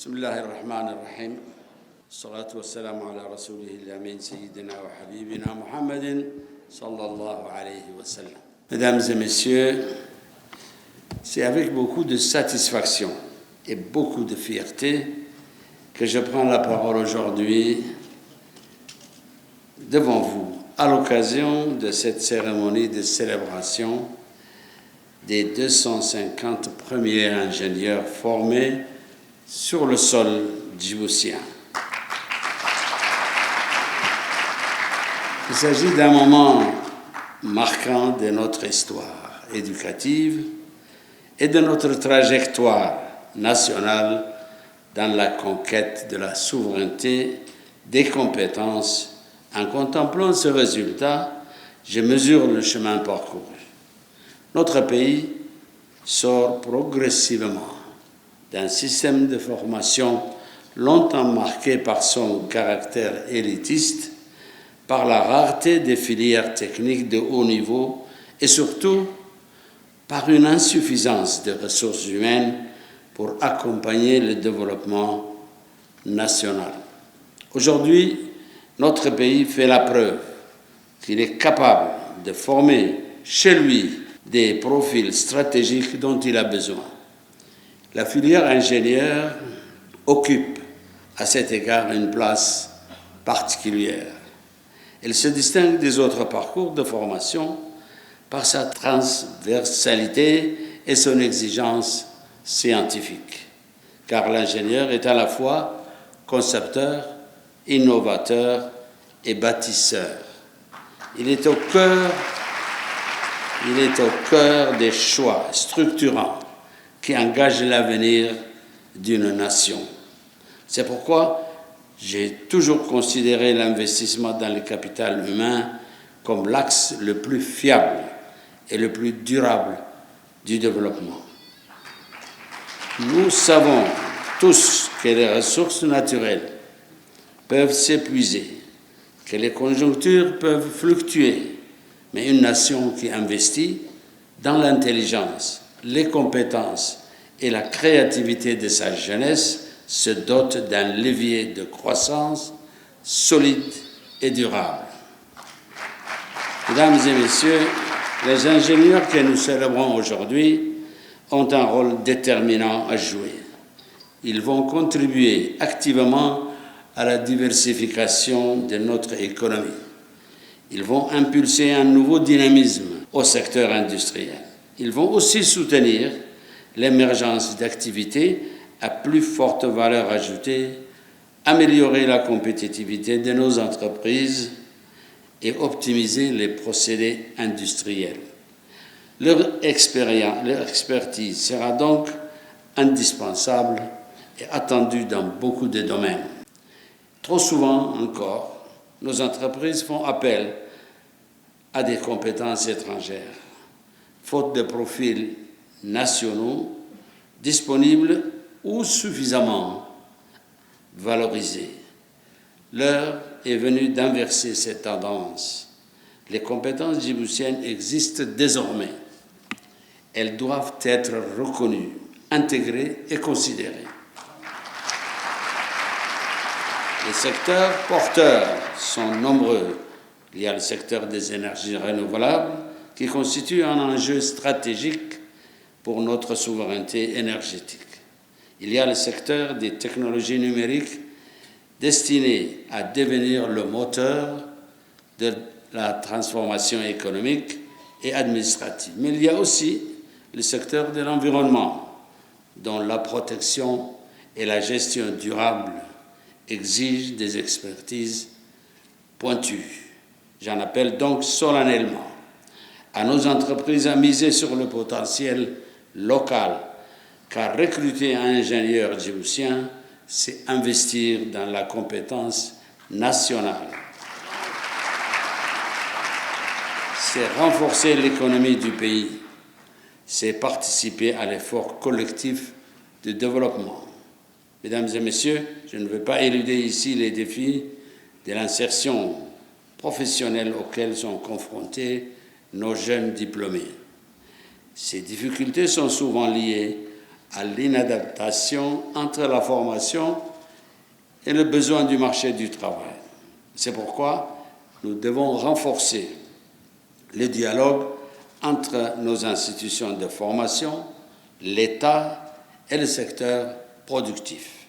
بسم الله الرحمن الرحيم الصلاة والسلام على رسوله الأمين سيدنا وحبيبنا محمد صلى الله عليه وسلم. Mesdames et messieurs, c'est avec beaucoup de satisfaction et beaucoup de fierté que je prends la parole aujourd'hui devant vous à l'occasion de cette cérémonie de célébration des 250 premiers ingénieurs formés sur le sol djiboutien. Il s'agit d'un moment marquant de notre histoire éducative et de notre trajectoire nationale dans la conquête de la souveraineté, des compétences. En contemplant ce résultat, je mesure le chemin parcouru. Notre pays sort progressivement d'un système de formation longtemps marqué par son caractère élitiste, par la rareté des filières techniques de haut niveau et surtout par une insuffisance de ressources humaines pour accompagner le développement national. Aujourd'hui, notre pays fait la preuve qu'il est capable de former chez lui des profils stratégiques dont il a besoin. La filière ingénieur occupe à cet égard une place particulière. Elle se distingue des autres parcours de formation par sa transversalité et son exigence scientifique, car l'ingénieur est à la fois concepteur, innovateur et bâtisseur. Il est au cœur des choix structurants qui engagent l'avenir d'une nation. C'est pourquoi j'ai toujours considéré l'investissement dans le capital humain comme l'axe le plus fiable et le plus durable du développement. Nous savons tous que les ressources naturelles peuvent s'épuiser, que les conjonctures peuvent fluctuer, mais une nation qui investit dans l'intelligence, les compétences et la créativité de sa jeunesse se dote d'un levier de croissance solide et durable. Mesdames et messieurs, les ingénieurs que nous célébrons aujourd'hui ont un rôle déterminant à jouer. Ils vont contribuer activement à la diversification de notre économie. Ils vont impulser un nouveau dynamisme au secteur industriel. Ils vont aussi soutenir l'émergence d'activités à plus forte valeur ajoutée, améliorer la compétitivité de nos entreprises et optimiser les procédés industriels. Leur expertise sera donc indispensable et attendue dans beaucoup de domaines. Trop souvent encore, nos entreprises font appel à des compétences étrangères, faute de profils nationaux disponibles ou suffisamment valorisés. L'heure est venue d'inverser cette tendance. Les compétences djiboutiennes existent désormais. Elles doivent être reconnues, intégrées et considérées. Les secteurs porteurs sont nombreux. Il y a le secteur des énergies renouvelables qui constitue un enjeu stratégique pour notre souveraineté énergétique. Il y a le secteur des technologies numériques destiné à devenir le moteur de la transformation économique et administrative. Mais il y a aussi le secteur de l'environnement, dont la protection et la gestion durable exigent des expertises pointues. J'en appelle donc solennellement à nos entreprises à miser sur le potentiel local, car recruter un ingénieur djiboutien, c'est investir dans la compétence nationale. C'est renforcer l'économie du pays, c'est participer à l'effort collectif de développement. Mesdames et messieurs, je ne vais pas éluder ici les défis de l'insertion professionnelle auxquels sont confrontés nos jeunes diplômés. Ces difficultés sont souvent liées à l'inadaptation entre la formation et le besoin du marché du travail. C'est pourquoi nous devons renforcer le dialogue entre nos institutions de formation, l'État et le secteur productif,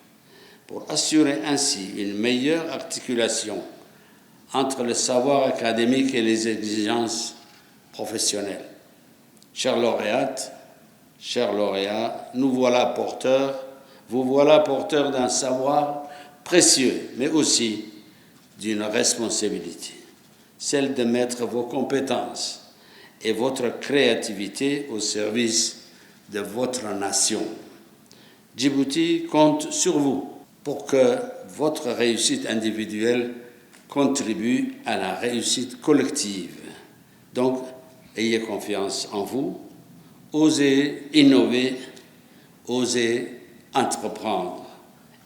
pour assurer ainsi une meilleure articulation entre le savoir académique et les exigences professionnelles. Chers lauréates, chers lauréats, vous voilà porteurs d'un savoir précieux, mais aussi d'une responsabilité, celle de mettre vos compétences et votre créativité au service de votre nation. Djibouti compte sur vous pour que votre réussite individuelle contribue à la réussite collective. Donc, ayez confiance en vous, osez innover, osez entreprendre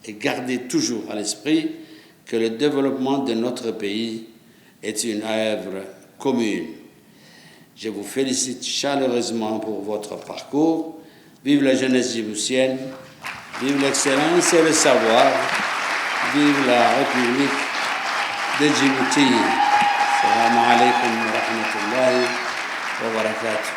et gardez toujours à l'esprit que le développement de notre pays est une œuvre commune. Je vous félicite chaleureusement pour votre parcours. Vive la jeunesse djiboutienne, vive l'excellence et le savoir, vive la République de Djibouti. Assalamu alaikum wa rahmatullahi wa barakatuh.